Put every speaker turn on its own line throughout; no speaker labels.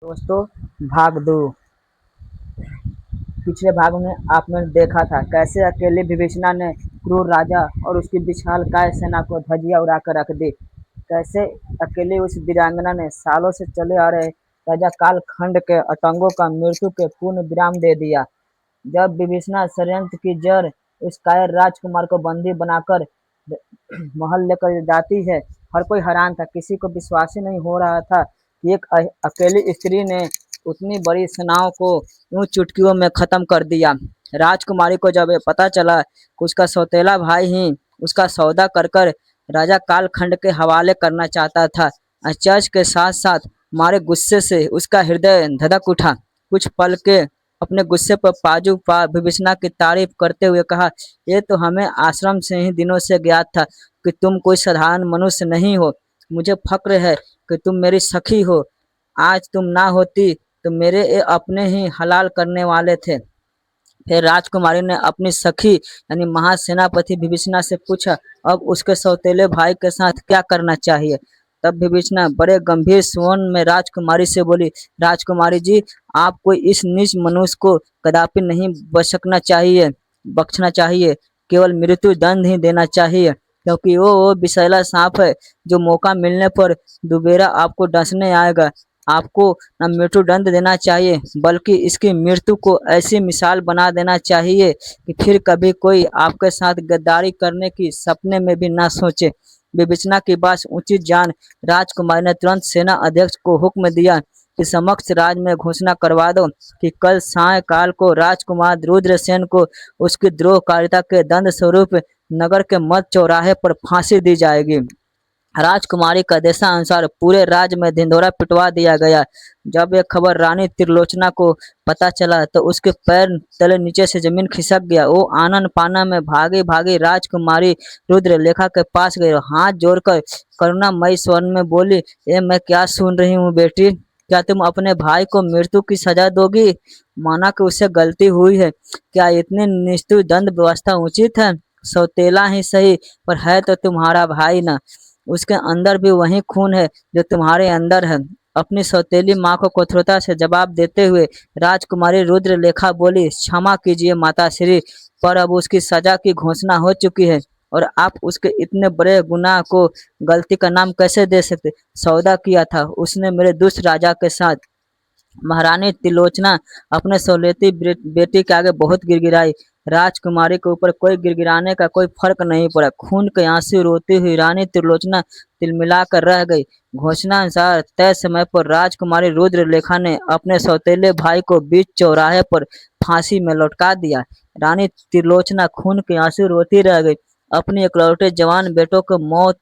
दोस्तों, भाग दो। पिछले भाग में आपने देखा था कैसे अकेले विभीषणा ने क्रूर राजा और उसकी विशालकाय सेना को धजिया उड़ाकर रख दी। कैसे अकेले उस वीरांगना ने सालों से चले आ रहे राजा कालखंड के आतंकों का मृत्यु के पूर्ण विराम दे दिया। जब विभीषणा षड्यंत्र की जड़ उस कायर राजकुमार को बंदी बनाकर महल लेकर जाती है, हर कोई हैरान था। किसी को विश्वास ही नहीं हो रहा था कि एक अकेली स्त्री ने उतनी बड़ी सेनाओं को यूं चुटकियों में खत्म कर दिया। राजकुमारी को जब ये पता चला कि उसका सौतेला भाई ही उसका सौदा कर कर राजा कालखंड के हवाले करना चाहता था, आश्चर्य के साथ साथ मारे गुस्से से उसका हृदय धधक उठा। कुछ पल के अपने गुस्से पर पाजू पा विभीषणा की तारीफ करते हुए कहा, ये तो हमें आश्रम से ही दिनों से ज्ञात था कि तुम कोई साधारण मनुष्य नहीं हो। मुझे फक्र है कि तुम मेरी सखी हो। आज तुम ना होती तो मेरे ये अपने ही हलाल करने वाले थे। फिर राजकुमारी ने अपनी सखी यानी महासेनापति विभीषणा से पूछा, अब उसके सौतेले भाई के साथ क्या करना चाहिए। तब विभीषणा बड़े गंभीर स्वर में राजकुमारी से बोली, राजकुमारी जी, आपको इस नीच मनुष्य को कदापि नहीं बख्शना चाहिए, केवल मृत्यु दंड ही देना चाहिए, क्योंकि वो विषैला सांप है जो मौका मिलने पर दोबारा आपको डसने आएगा। आपको न मृत्यु दंड देना चाहिए बल्कि इसकी मृत्यु को ऐसी मिसाल बना देना चाहिए कि फिर कभी कोई आपके साथ गद्दारी करने की सपने में भी ना सोचे। विभीषणा की बात उचित जान राजकुमारी ने तुरंत सेना अध्यक्ष को हुक्म दिया कि समक्ष राज में घोषणा करवा दो कि कल सायंकाल को राजकुमार रुद्रसेन को उसकी द्रोहकारिता के दंड स्वरूप नगर के मध्य चौराहे पर फांसी दी जाएगी। राजकुमारी का आदेशानुसार पूरे राज्य में ढिंढोरा पिटवा दिया गया। जब यह खबर रानी त्रिलोचना को पता चला तो उसके पैर तले नीचे से जमीन खिसक गया। वो आनन पाना में भागी भागी राजकुमारी रुद्रलेखा के पास गई और हाथ जोड़कर करुणामयी स्वर में बोली, ये मैं क्या सुन रही हूँ बेटी, क्या तुम अपने भाई को मृत्यु की सजा दोगी। माना कि उससे गलती हुई है, क्या इतनी निष्ठुर दंड व्यवस्था उचित है। सौतेला ही सही पर है तो तुम्हारा भाई ना, उसके अंदर भी वही खून है जो तुम्हारे अंदर है। अपनी सौतेली माँ को कठोरता से जवाब देते हुए राजकुमारी रुद्रलेखा बोली, क्षमा कीजिए माता श्री, पर अब उसकी सजा की घोषणा हो चुकी है और आप उसके इतने बड़े गुनाह को गलती का नाम कैसे दे सकते। सौदा किया था उसने मेरे दुष्ट राजा के साथ। महारानी त्रिलोचना अपने सौतेली बेटी के आगे बहुत गिड़गिड़ाई। राजकुमारी के ऊपर कोई गिड़गिड़ाने का कोई फर्क नहीं पड़ा। खून के आंसू रोती हुई रानी त्रिलोचना तिलमिला कर रह गई। घोषणा अनुसार तय समय पर राजकुमारी रुद्रलेखा ने अपने सौतेले भाई को बीच चौराहे पर फांसी में लटका दिया। रानी त्रिलोचना खून के आंसू रोती रह गई। अपने इकलौते जवान बेटों को मौत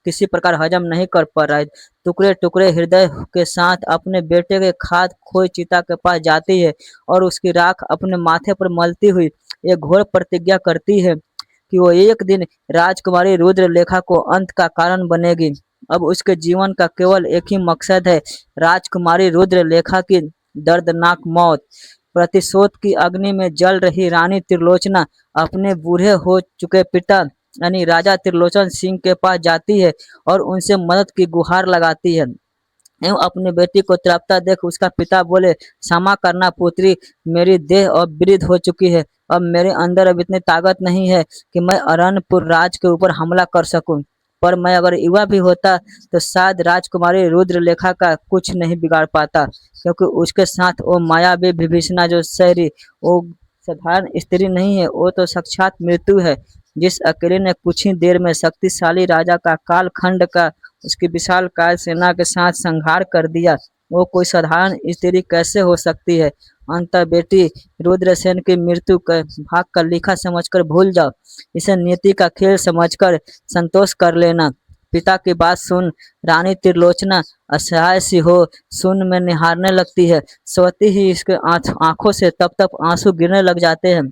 किसी प्रकार हजम नहीं कर पा रहा है। टुकड़े टुकड़े हृदय के साथ अपने बेटे के खाद खोई चिता के पास जाती है और उसकी राख अपने माथे पर मलती हुई एक घोर प्रतिज्ञा करती है कि वो एक दिन राजकुमारी रुद्रलेखा को अंत का कारण बनेगी। अब उसके जीवन का केवल एक ही मकसद है, राजकुमारी रुद्रलेखा की दर्दनाक मौत। प्रतिशोध की अग्नि में जल रही रानी त्रिलोचना अपने बूढ़े हो चुके पिता यानी राजा त्रिलोचन सिंह के पास जाती है और उनसे मदद की गुहार लगाती है। एवं अपनी बेटी को तड़पता देख उसका पिता बोले, क्षमा करना पुत्री, मेरी देह अब वृद्ध हो चुकी है। अब मेरे अंदर अब इतनी ताकत नहीं है कि मैं अरनपुर राज के ऊपर हमला कर सकूं। पर मैं अगर युवा भी होता तो शायद राजकुमारी रुद्रलेखा का कुछ नहीं बिगाड़ पाता, क्योंकि उसके साथ वो मायावी विभीषणा जो शहरी, वो साधारण स्त्री नहीं है, वो तो साक्षात मृत्यु है। जिस अकेले ने कुछ ही देर में शक्तिशाली राजा का कालखंड का उसकी विशालकाय सेना के साथ संहार कर दिया, वो कोई साधारण स्त्री कैसे हो सकती है। अंततः बेटी रुद्रसेन की मृत्यु का भाग का लिखा समझकर भूल जाओ, इसे नीति का खेल समझकर संतोष कर लेना। पिता की बात सुन रानी त्रिलोचना असहाय सी हो सुन में निहारने लगती है। सोती ही इसके आंखों से तप तप आंसू गिरने लग जाते हैं।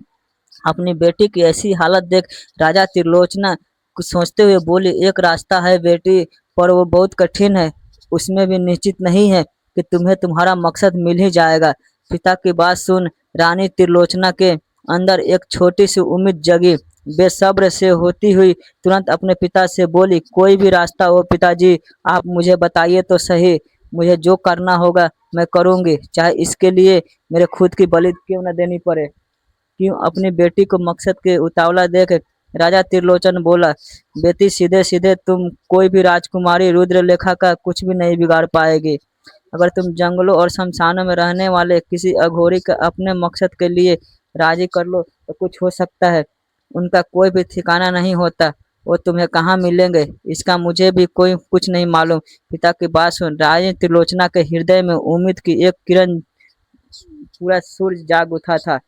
अपनी बेटी की ऐसी हालत देख राजा त्रिलोचना कुछ सोचते हुए बोली, एक रास्ता है बेटी, पर वो बहुत कठिन है। उसमें भी निश्चित नहीं है कि तुम्हें तुम्हारा मकसद मिल ही जाएगा। पिता की बात सुन रानी त्रिलोचना के अंदर एक छोटी सी उम्मीद जगी। बेसब्र से होती हुई तुरंत अपने पिता से बोली, कोई भी रास्ता हो पिताजी, आप मुझे बताइए तो सही। मुझे जो करना होगा मैं करूँगी, चाहे इसके लिए मेरे खुद की बलि क्यों न देनी पड़े। क्यों अपनी बेटी को मकसद के उतावला देख राजा त्रिलोचन बोला, बेटी सीधे सीधे तुम कोई भी राजकुमारी रुद्रलेखा का कुछ भी नहीं बिगाड़ पाएगी। अगर तुम जंगलों और शमशानों में रहने वाले किसी अघोरी का अपने मकसद के लिए राजी कर लो तो कुछ हो सकता है। उनका कोई भी ठिकाना नहीं होता। वो तुम्हें कहाँ मिलेंगे इसका मुझे भी कोई कुछ नहीं मालूम। पिता की बात सुन रानी त्रिलोचना के हृदय में उम्मीद की एक किरण, पूरा सूरज जाग उठा था।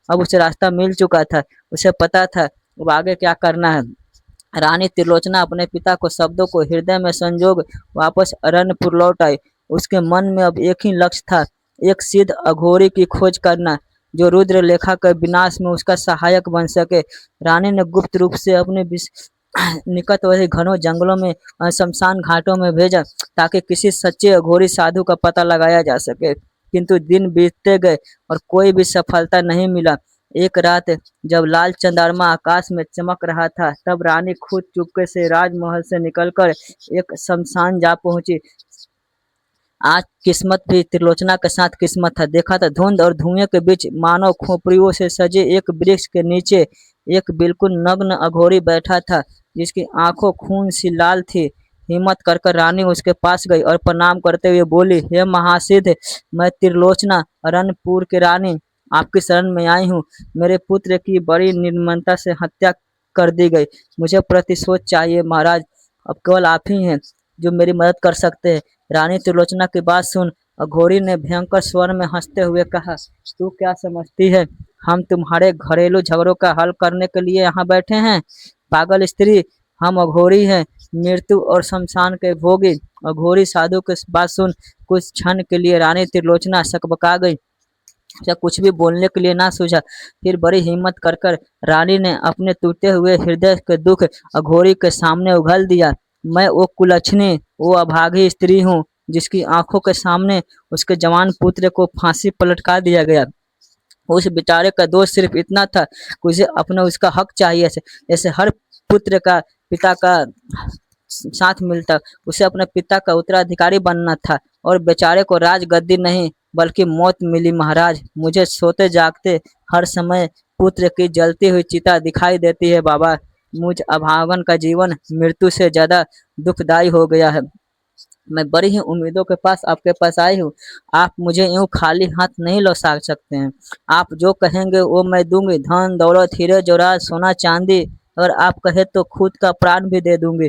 अब उसे रास्ता मिल चुका था। उसे पता था अब आगे क्या करना है। रानी त्रिलोचना अपने पिता को शब्दों को हृदय में संजोग वापस अरण्यपुर लौट आई। उसके मन में अब एक ही लक्ष्य था, एक सिद्ध अघोरी की खोज करना जो रुद्रलेखा के विनाश में उसका सहायक बन सके। रानी ने गुप्त रूप से अपने निकटवर्ती घनों जंगलों में शमशान घाटों में भेजा ताकि किसी सच्चे अघोरी साधु का पता लगाया जा सके। किंतु दिन बीतते गए और कोई भी सफलता नहीं मिला। एक रात जब लाल चंद्रमा आकाश में चमक रहा था तब रानी खुद चुपके से राजमहल से निकलकर एक शमशान जा पहुंची। आज किस्मत भी त्रिलोचना के साथ किस्मत था। देखा था धुंध और धुएं के बीच मानव खोपड़ियों से सजे एक वृक्ष के नीचे एक बिल्कुल नग्न अघोरी बैठा था जिसकी आंखों खून सी लाल थी। हिम्मत कर कर रानी उसके पास गई और प्रणाम करते हुए बोली, हे महासिद्ध, मैं त्रिलोचना अरनपुर की रानी आपकी शरण में आई हूँ। मेरे पुत्र की बड़ी निर्ममता से हत्या कर दी गई। मुझे प्रतिशोध चाहिए महाराज। अब केवल आप ही हैं जो मेरी मदद कर सकते हैं। रानी त्रिलोचना की बात सुन अघोरी ने भयंकर स्वर में हंसते हुए कहा, तू क्या समझती है हम तुम्हारे घरेलू झगड़ों का हल करने के लिए यहाँ बैठे हैं? पागल स्त्री, हम अघोरी हैं, मृत्यु और शमशान के भोगी। अघोरी साधु की बात सुन कुछ क्षण के लिए रानी त्रिलोचना सकबका गई। या कुछ भी बोलने के लिए ना सूझा। फिर बड़ी हिम्मत कर कर रानी ने अपने टूटे हुए हृदय के दुख अघोरी के सामने उगल दिया। मैं वो कुलच्छनी, वो अभागी स्त्री हूँ जिसकी आंखों के सामने उसके जवान पुत्र को फांसी पर लटका दिया गया। उस बेचारे का दोष सिर्फ इतना था कि उसे अपना उसका हक चाहिए जैसे हर पुत्र का पिता का साथ मिलता। उसे अपने पिता का उत्तराधिकारी बनना था और बेचारे को राज गद्दी नहीं बल्कि मौत मिली। महाराज, मुझे सोते जागते हर समय पुत्र की जलती हुई चिता दिखाई देती है। बाबा, मुझ अभागन का जीवन मृत्यु से ज्यादा दुखदायी हो गया है। मैं बड़ी ही उम्मीदों के पास आपके पास आई हूँ। आप मुझे यूं खाली हाथ नहीं लौटा सकते हैं। आप जो कहेंगे वो मैं दूंगी। धन दौलत हीरे जवाहरात सोना चांदी, अगर आप कहे तो खुद का प्राण भी दे दूंगी।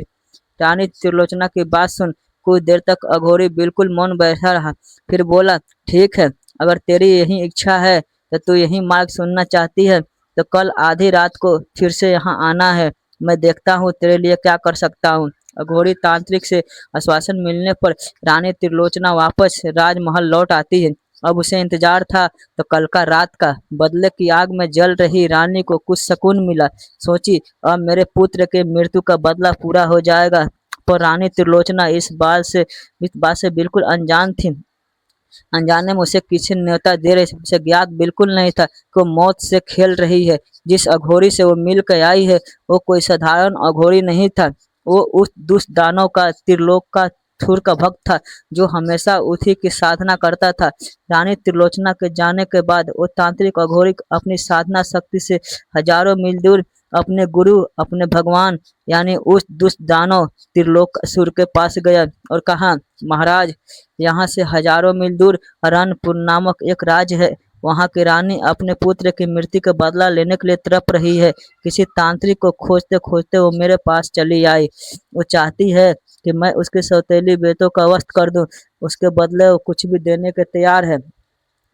रानी त्रिलोचना की बात सुन कुछ देर तक अघोरी बिल्कुल मौन बैठा रहा। फिर बोला, ठीक है, अगर तेरी यही इच्छा है तो तू यही मार्ग सुनना चाहती है तो कल आधी रात को फिर से यहाँ आना है। मैं देखता हूँ तेरे लिए क्या कर सकता हूँ। अघोरी तांत्रिक से आश्वासन मिलने पर रानी त्रिलोचना वापस राजमहल लौट आती है। अब उसे इंतजार था तो कल का रात का। बदले की आग में जल रही रानी को कुछ सुकून मिला। सोची, अब मेरे पुत्र के मृत्यु का बदला पूरा हो जाएगा। पर रानी त्रिलोचना इस बात से बिल्कुल अनजान थी। अनजाने में उसे किसी न्योता दे रही थी। उसे ज्ञात बिल्कुल नहीं था कि वो मौत से खेल रही है। जिस अघोरी से वो मिल कर आई है वो कोई साधारण अघोरी नहीं था। वो उस दुष्ट दानव का, त्रिलोक का थुर का भक्त था जो हमेशा उसी की साधना करता था। रानी त्रिलोचना के जाने के बाद वो तांत्रिक अघोरी अपनी साधना शक्ति से हजारों मील दूर अपने गुरु, अपने भगवान यानी उस दुष्ट दानव त्रिलोकासुर के पास गया और कहा, महाराज, यहाँ से हजारों मील दूर रनपुर नामक एक राज्य है। वहाँ की रानी अपने पुत्र की मृत्यु का बदला लेने के लिए तड़प रही है। किसी तांत्रिक को खोजते खोजते वो मेरे पास चली आई। वो चाहती है कि मैं उसके सौतेली बेटों का वध कर दूं। उसके बदले वो कुछ भी देने के तैयार है।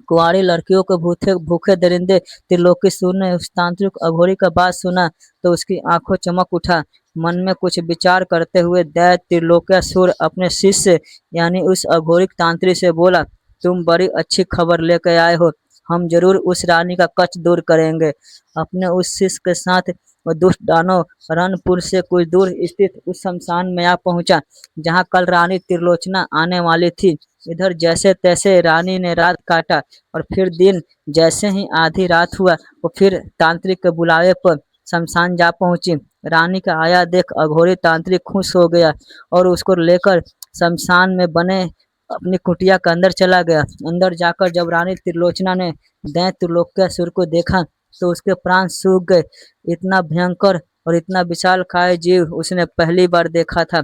कुंवारी लड़कियों को भूखे भूखे दरिंदे त्रिलोकीसुर ने उस तांत्रिक अघोरी का बात सुना तो उसकी आंखों चमक उठा। मन में कुछ विचार करते हुए दैत्य त्रिलोकासुर अपने शिष्य यानी उस अघोरिक तांत्रिक से बोला, तुम बड़ी अच्छी खबर लेकर आए हो। हम जरूर उस रानी का कष्ट दूर करेंगे। अपने उस शिष्य के साथ वो दुष्ट दानव रनपुर से कुछ दूर स्थित उस शमशान में आ पहुंचा जहां कल रानी त्रिलोचना आने वाली थी। इधर जैसे तैसे रानी ने रात काटा और फिर दिन। जैसे ही आधी रात हुआ वो फिर तांत्रिक के बुलावे पर शमशान जा पहुंची। रानी का आया देख अघोरी तांत्रिक खुश हो गया और उसको लेकर शमशान में बने अपनी कुटिया के अंदर चला गया। अंदर जाकर जब रानी त्रिलोचना ने दैत्य त्रिलोकासुर को देखा तो उसके प्राण सूख गए। इतना भयंकर और इतना विशालकाय जीव उसने पहली बार देखा था।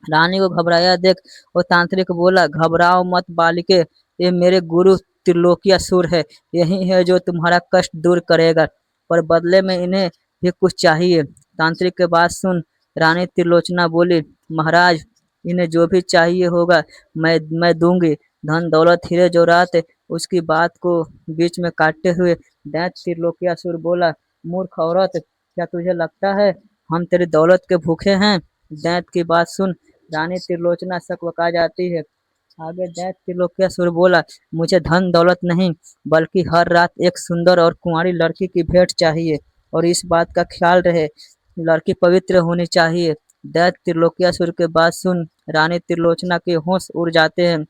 रानी को घबराया देख वो तांत्रिक बोला, घबराओ मत बालिके, ये मेरे गुरु त्रिलोकीअसुर है। यही है जो तुम्हारा कष्ट दूर करेगा, पर बदले में इन्हें भी कुछ चाहिए। तांत्रिक के बात सुन रानी त्रिलोचना बोली, महाराज, इन्हें जो भी चाहिए होगा मैं दूंगी। धन दौलत हीरे जवाहरात। उसकी बात को बीच में काटते हुए दैत्य त्रिलोकीअसुर बोला, मूर्ख औरत, क्या तुझे लगता है हम तेरी दौलत के भूखे हैं? दैत्य की बात सुन रानी त्रिलोचना सकबका जाती है। आगे दैत्य त्रिलोकीअसुर बोला, मुझे धन दौलत नहीं बल्कि हर रात एक सुंदर और कुंवारी लड़की की भेंट चाहिए, और इस बात का ख्याल रहे लड़की पवित्र होनी चाहिए। दैत्य त्रिलोकीअसुर के बात सुन रानी त्रिलोचना के होश उड़ जाते हैं।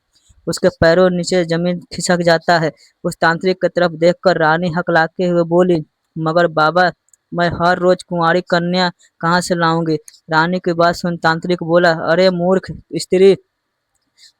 उसके पैरों नीचे जमीन खिसक जाता है। उस तांत्रिक की तरफ देखकर रानी हकलाते हुए बोली, मगर बाबा, मैं हर रोज कुंवारी कन्या कहाँ से लाऊंगी? रानी की बात सुन तांत्रिक बोला, अरे मूर्ख स्त्री,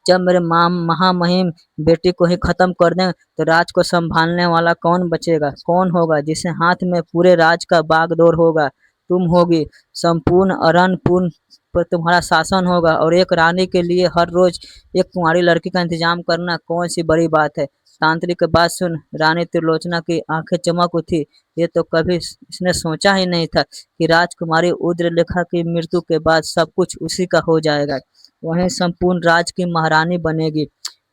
जब मेरे माँ महामहिम बेटी को ही खत्म कर दें तो राज को संभालने वाला कौन बचेगा? कौन होगा जिसे हाथ में पूरे राज का बागडोर होगा? तुम होगी। संपूर्ण अरनपुर पर तुम्हारा शासन होगा, और एक रानी के लिए हर रोज एक कुंवारी लड़की का इंतजाम करना कौन सी बड़ी बात है? तांत्रिक की बात सुन रानी त्रिलोचना की आंखें चमक उठी। ये तो कभी इसने सोचा ही नहीं था कि राजकुमारी उद्रलेखा की मृत्यु के बाद सब कुछ उसी का हो जाएगा। वहीं संपूर्ण राज की महारानी बनेगी।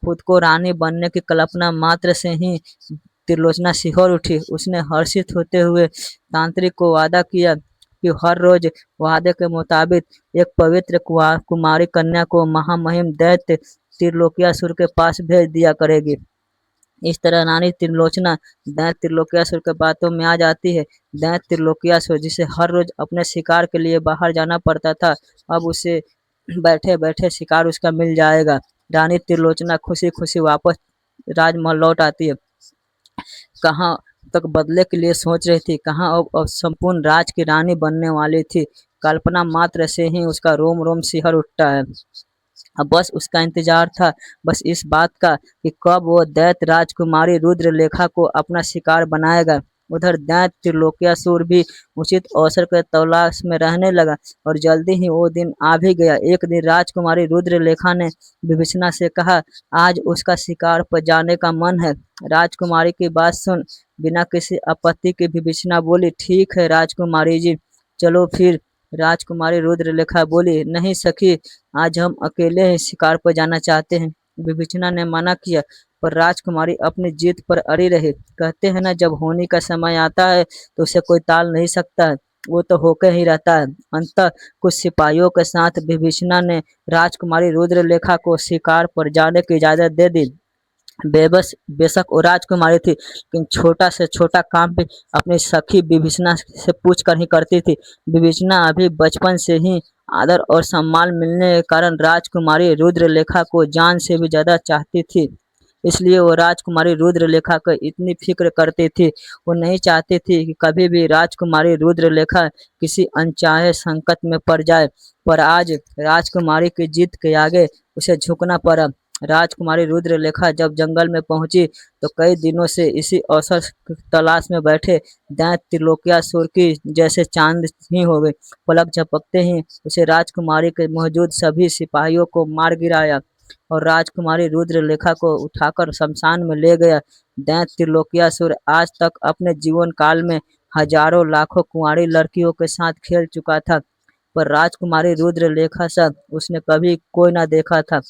खुद को रानी बनने की कल्पना मात्र से ही त्रिलोचना सिहर उठी। उसने हर्षित होते हुए तांत्रिक को वादा किया कि हर रोज वादे के मुताबिक एक पवित्र कुमारी कन्या को महामहिम दैत्य त्रिलोकीअसुर के पास भेज दिया करेगी। इस तरह रानी त्रिलोचना दैत्य त्रिलोकीअसुर के बातों में आ जाती है। दैत्य त्रिलोकीअसुर जिसे हर रोज अपने शिकार के लिए बाहर जाना पड़ता था, अब उसे बैठे बैठे शिकार उसका मिल जाएगा। रानी त्रिलोचना खुशी खुशी वापस राजमहल लौट आती है। कहाँ तक बदले के लिए सोच रही थी, कहाँ अब संपूर्ण राज की रानी बनने वाली थी। कल्पना मात्र से ही उसका रोम रोम सिहर उठता है। अब बस उसका इंतजार था, बस इस बात का कि कब वो दैत्य राजकुमारी रुद्रलेखा को अपना शिकार बनाएगा। उधर दैत्य त्रिलोकीअसुर भी उचित अवसर के तलाश में रहने लगा, और जल्दी ही वो दिन आ भी गया। एक दिन राजकुमारी रुद्रलेखा ने विभीषणा से कहा, आज उसका शिकार पर जाने का मन है। राजकुमारी की बात सुन बिना किसी आपत्ति के विभीषणा बोली, ठीक है राजकुमारी जी, चलो फिर। राजकुमारी रुद्रलेखा बोली, नहीं सखी, आज हम अकेले ही शिकार पर जाना चाहते हैं। विभीषणा ने मना किया, पर राजकुमारी अपनी जिद पर अड़ी रही। कहते हैं ना, जब होने का समय आता है तो उसे कोई टाल नहीं सकता है, वो तो होकर ही रहता है। अंततः कुछ सिपाहियों के साथ विभीषणा ने राजकुमारी रुद्रलेखा को शिकार पर जाने की इजाजत दे दी। बेबस बेशक वो राजकुमारी थी, लेकिन छोटा से छोटा काम भी अपनी सखी विभीषणा से पूछ कर ही करती थी। विभीषणा अभी बचपन से ही आदर और सम्मान मिलने के कारण राजकुमारी रुद्रलेखा को जान से भी ज्यादा चाहती थी। इसलिए वो राजकुमारी रुद्रलेखा को इतनी फिक्र करती थी। वो नहीं चाहती थी कि कभी भी राजकुमारी रुद्रलेखा किसी अनचाहे संकट में पड़ जाए, पर आज राजकुमारी की जिद के आगे उसे झुकना पड़ा। राजकुमारी रुद्रलेखा जब जंगल में पहुंची तो कई दिनों से इसी अवसर की तलाश में बैठे दैत्य त्रिलोकीअसुर की जैसे चांद ही हो गई। पलक झपकते ही उसे राजकुमारी के मौजूद सभी सिपाहियों को मार गिराया, और राजकुमारी रुद्रलेखा को उठाकर शमशान में ले गया। दैत्य त्रिलोकीअसुर आज तक अपने जीवन काल में हजारों लाखों कुंवारी लड़कियों के साथ खेल चुका था, पर राजकुमारी रुद्रलेखा सा उसने कभी कोई ना देखा था।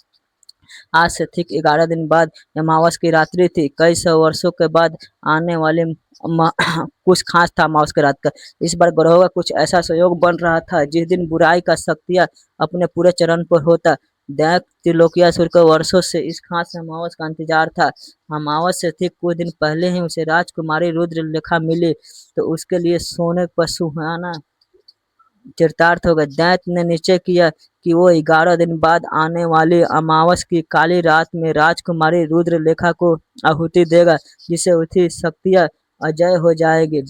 आज से ठीक 11 दिन बाद अमावस की रात्रि थी। कई सौ वर्षों के बाद आने वाले कुछ खास था अमावस की रात का। इस बार ग्रहों का कुछ ऐसा संयोग बन रहा था जिस दिन बुराई का शक्तियाँ अपने पूरे चरण पर होता। दैत्य त्रिलोकीअसुर को वर्षों से इस खास अमावस का इंतजार था। अमावस से ठीक कुछ दिन पहले ही उसे राजकुमारी रुद्रलेखा मिली, तो उसके लिए सोने पर सुहाना चरितार्थ हो गए। दैत्य ने निश्चय किया कि वो 11 दिन बाद आने वाली अमावस की काली रात में राजकुमारी रुद्रलेखा को आहुति देगा, जिससे उसकी शक्तियाँ अजय हो जाएगी।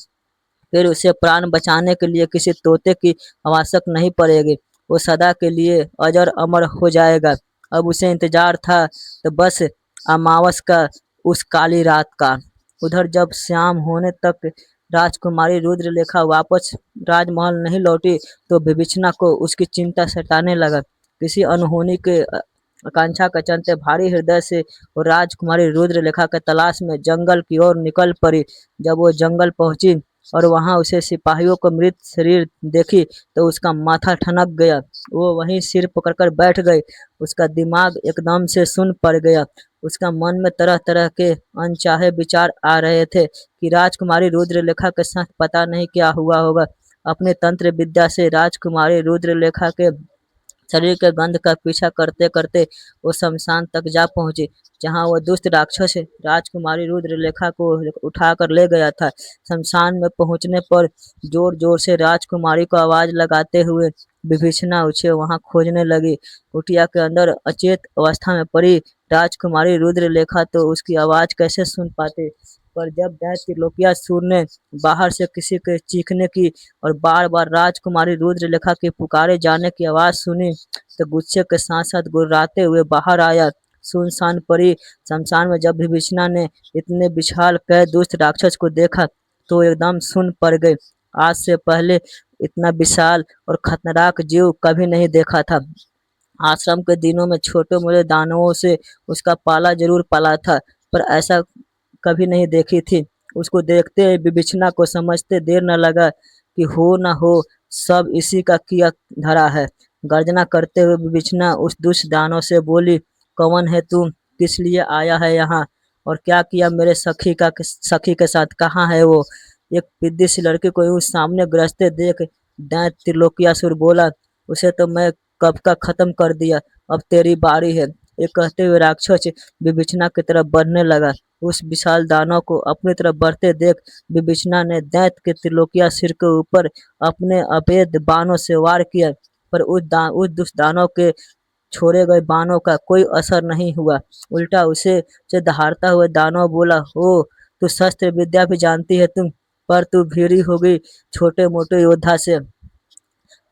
फिर उसे प्राण बचाने के लिए किसी तोते की आवश्यक नहीं पड़ेगी, वो सदा के लिए अजर अमर हो जाएगा। अब उसे इंतजार था तो बस अमावस का, उस काली रात का। उधर जब शाम होने तक राजकुमारी रुद्रलेखा वापस राजमहल नहीं लौटी तो विभीषणा को उसकी चिंता सताने लगा। किसी अनहोनी के आकांक्षा के चलते भारी हृदय से वो राजकुमारी रुद्रलेखा के तलाश में जंगल की ओर निकल पड़ी। जब वो जंगल पहुंची और वहां उसे सिपाहियों को मृत शरीर देखी तो उसका माथा ठनक गया। वो वहीं सिर पकड़कर बैठ गई। उसका दिमाग एकदम से सुन्न पड़ गया। उसका मन में तरह तरह के अनचाहे विचार आ रहे थे कि राजकुमारी रुद्रलेखा के साथ पता नहीं क्या हुआ होगा। अपने तंत्र विद्या से राजकुमारी रुद्रलेखा के शरीर के गंध का पीछा करते करते वो शमशान तक जा पहुंची, जहां वो दुष्ट राक्षस राजकुमारी रुद्रलेखा को उठाकर ले गया था। शमशान में पहुंचने पर जोर जोर से राजकुमारी को आवाज लगाते हुए विभीषणा उसे वहां खोजने लगी। कुटिया के अंदर अचेत अवस्था में पड़ी राजकुमारी रुद्रलेखा तो उसकी आवाज कैसे सुन पाते। पर जब दैत्य त्रिलोकियासुर ने बाहर से किसी के चीखने की और बार बार राजकुमारी रुद्रलेखा के पुकारे जाने की आवाज सुनी तो गुस्से के साथ साथ गुर्राते हुए बाहर आया। सुनसान पड़ी शमशान में जब विभीषणा ने इतने विशाल कै दुष्ट राक्षस को देखा तो एकदम सुन पड़ गई। आज से पहले इतना विशाल और खतरनाक जीव कभी नहीं देखा था। आश्रम के दिनों में छोटे मोटे दानवों से उसका पाला जरूर पला था, पर ऐसा कभी नहीं देखी थी। उसको देखते ही विभीषणा को समझते देर न लगा कि हो न हो सब इसी का किया धरा है। गर्जना करते हुए विभीषणा उस दुष्ट दानव से बोली, कौन है तू, किस लिए आया है यहाँ, और क्या किया मेरे सखी के साथ, कहाँ है वो। एक पिद्दी सी लड़की को यूं सामने गरजते देख दैत्य त्रिलोकियासुर बोला, उसे तो मैं कब का खत्म कर दिया, अब तेरी बारी है। ये कहते हुए राक्षस विभीषणा की तरफ बढ़ने लगा। उस विशाल दानव को अपनी तरफ बढ़ते देख विभीषणा ने दैत्य के त्रिलोकिया सिर के ऊपर अपने अभेद बाणों से वार किया, पर उस दुष्ट दानव के छोड़े गए बाणों का कोई असर नहीं हुआ। उल्टा उसे दहाड़ता हुआ दानव बोला, ओ तू शस्त्र विद्या भी जानती है तुम, पर तू भीड़ी हो गई छोटे मोटे योद्धा से।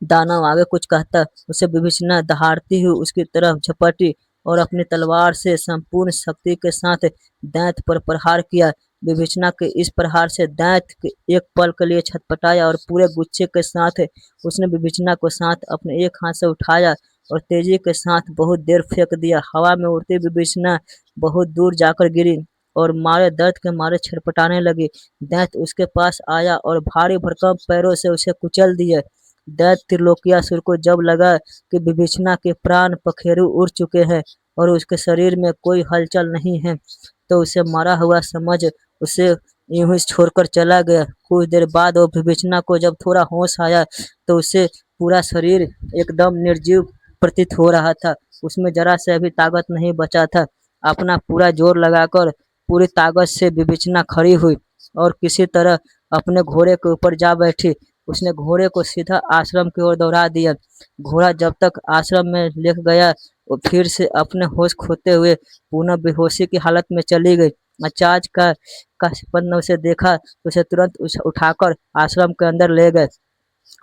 दानव आगे कुछ कहता, उसे विभीषणा दहाड़ती हुई उसकी तरफ झपटी और अपनी तलवार से संपूर्ण शक्ति के साथ दैत्य पर प्रहार किया। विभीषणा के इस प्रहार से दैत्य एक पल के लिए छटपटाया और पूरे गुस्से के साथ उसने विभीषणा को साथ अपने एक हाथ से उठाया और तेजी के साथ बहुत देर फेंक दिया। हवा में उड़ती विभीषणा बहुत दूर जाकर गिरी और मारे दर्द के मारे छटपटाने लगी। दैत्य उसके पास आया और भारी भरकम पैरों से उसे कुचल दिया। दैत्य त्रिलोकियासुर को जब लगा कि विभीषणा के प्राण पखेरु उड़ चुके हैं और उसके शरीर में कोई हलचल नहीं है, तो उसे मरा हुआ समझ उसे यूं ही छोड़कर चला गया। कुछ देर बाद वो विभीषणा को जब थोड़ा होश आया तो उसे पूरा शरीर एकदम निर्जीव प्रतीत हो रहा था। उसमें जरा से भी ताकत नहीं बचा था। अपना पूरा जोर लगाकर पूरी ताकत से विभीषणा खड़ी हुई और किसी तरह अपने घोड़े के ऊपर जा बैठी। उसने घोड़े को सीधा आश्रम की ओर दौड़ा दिया। घोड़ा जब तक आश्रम में लेट गया वो फिर से अपने होश खोते हुए पुनः बेहोशी की हालत में चली गई। अचाज का काशीपंत ने उसे देखा तो उसे तुरंत उठाकर आश्रम के अंदर ले गए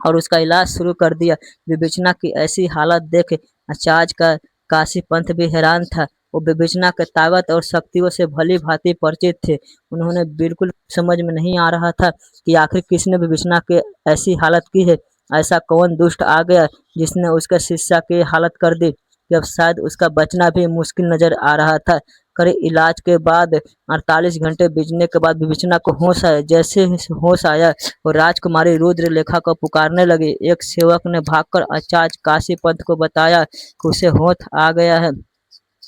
और उसका इलाज शुरू कर दिया। विभीषणा की ऐसी हालत देख अचाज का काशी पंथ भी हैरान था। वो विभीषणा के ताकत और शक्तियों से भली भांति परिचित थे। उन्होंने बिल्कुल समझ में नहीं आ रहा था कि आखिर किसने विभीषणा के ऐसी हालत की है। ऐसा कौन दुष्ट आ गया जिसने उसके शिष्य की हालत कर दी कि अब शायद उसका बचना भी मुश्किल नजर आ रहा था। करे इलाज के बाद 48 घंटे बीतने के बाद विभीषणा को होश आया। जैसे ही होश आया और राजकुमारी रुद्रलेखा को पुकारने लगी। एक सेवक ने भागकर आचार्य काशीपंत को बताया कि उसे होश आ गया है।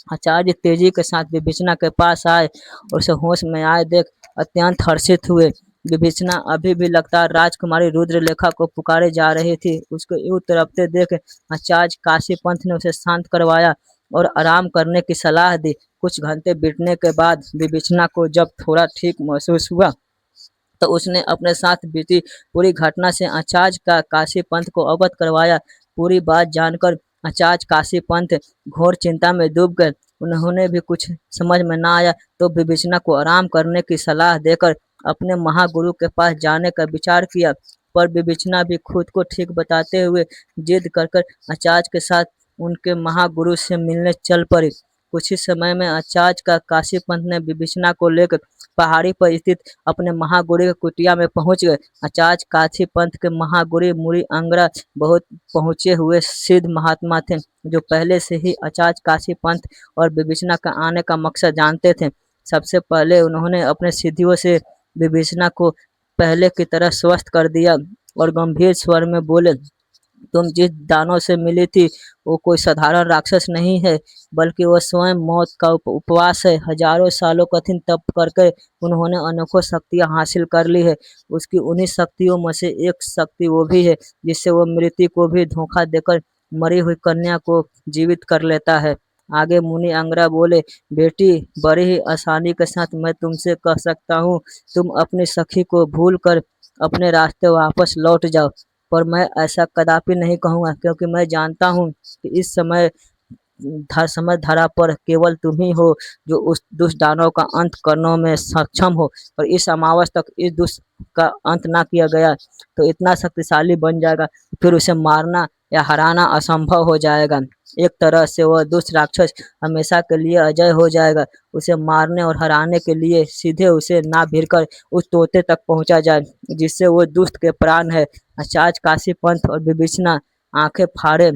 आचार्य तेजी के साथ विभीषणा के पास आए और उसे होश में आए देख अत्यंत हर्षित हुए। विभीषणा अभी भी लगातार राजकुमारी रुद्रलेखा को पुकारे जा रही थी। उसको यूं तड़पते देख आचार्य काशीपंत ने उसे शांत करवाया और आराम करने की सलाह दी। कुछ घंटे बीतने के बाद विभीषणा को जब थोड़ा ठीक महसूस हुआ तो उसने अपने साथ बीती पूरी घटना से आचार्य का काशीपंत को अवगत करवाया। पूरी बात जानकर आचार्य काशीपंत घोर चिंता में डूब गए। उन्होंने भी कुछ समझ में ना आया तो विभीषणा को आराम करने की सलाह देकर अपने महागुरु के पास जाने का विचार किया। पर विभीषणा भी खुद को ठीक बताते हुए जिद कर आचार्य के साथ उनके महागुरु से मिलने चल पड़ी। कुछ ही समय में आचार्य का काशी पंथ ने विभीषणा को लेकर पहाड़ी पर स्थित अपने महागुरु की कुटिया में पहुंच गए। आचार्य काशी पंथ के महागुरु मुनि अंगरा बहुत पहुंचे हुए सिद्ध महात्मा थे, जो पहले से ही आचार्य काशी पंथ और विभीषणा का आने का मकसद जानते थे। सबसे पहले उन्होंने अपने सिद्धियों से विभीषणा को पहले की तरह स्वस्थ कर दिया और गंभीर स्वर में बोले, तुम जिस दानव से मिली थी वो कोई साधारण राक्षस नहीं है, बल्कि वह स्वयं मौत का उपवास है। हजारों सालों कठिन तप करके उन्होंने अनोखी शक्तियां हासिल कर ली है। उसकी उन्हीं शक्तियों में से एक शक्ति वो भी है जिससे वो मृत्यु को भी धोखा देकर मरी हुई कन्या को जीवित कर लेता है। आगे मुनि अंगरा बोले, बेटी, बड़ी ही आसानी के साथ मैं तुमसे कह सकता हूँ, तुम अपनी सखी को भूल कर अपने रास्ते वापस लौट जाओ। पर मैं ऐसा कदापि नहीं कहूँगा, क्योंकि मैं जानता हूँ कि इस समय धरा पर केवल तुम ही हो जो उस दुष्ट दानव का अंत करने में सक्षम हो। और इस अमावस तक इस दुष्ट का अंत ना किया गया तो इतना शक्तिशाली बन जाएगा, फिर उसे मारना या हराना असंभव हो जाएगा। एक तरह से वह दुष्ट राक्षस हमेशा के लिए अजय हो जाएगा। उसे मारने और हराने के लिए सीधे उसे ना भिड़ कर उस तोते तक पहुंचा जाए जिससे वो दुष्ट के प्राण है। आचार्य काशी पंथ और विभीषणा आंखें फाड़े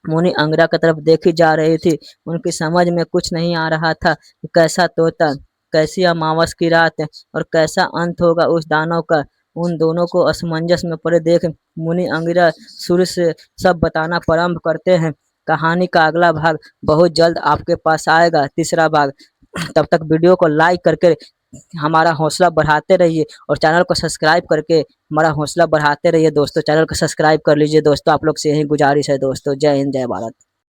मुनि अंगरा की तरफ देखी जा रही थी। उनकी समझ में कुछ नहीं आ रहा था कि कैसा तोता, कैसी अमावस की रात है और कैसा अंत होगा उस दानव का। उन दोनों को असमंजस में पड़े देख मुनि अंगिरा शुरू से सब बताना प्रारंभ करते हैं। कहानी का अगला भाग बहुत जल्द आपके पास आएगा, तीसरा भाग। तब तक वीडियो को लाइक करके हमारा हौसला बढ़ाते रहिए और चैनल को सब्सक्राइब करके हमारा हौसला बढ़ाते रहिए दोस्तों। चैनल को सब्सक्राइब कर लीजिए दोस्तों, आप लोग से यही गुजारिश है दोस्तों। जय हिंद, जय भारत।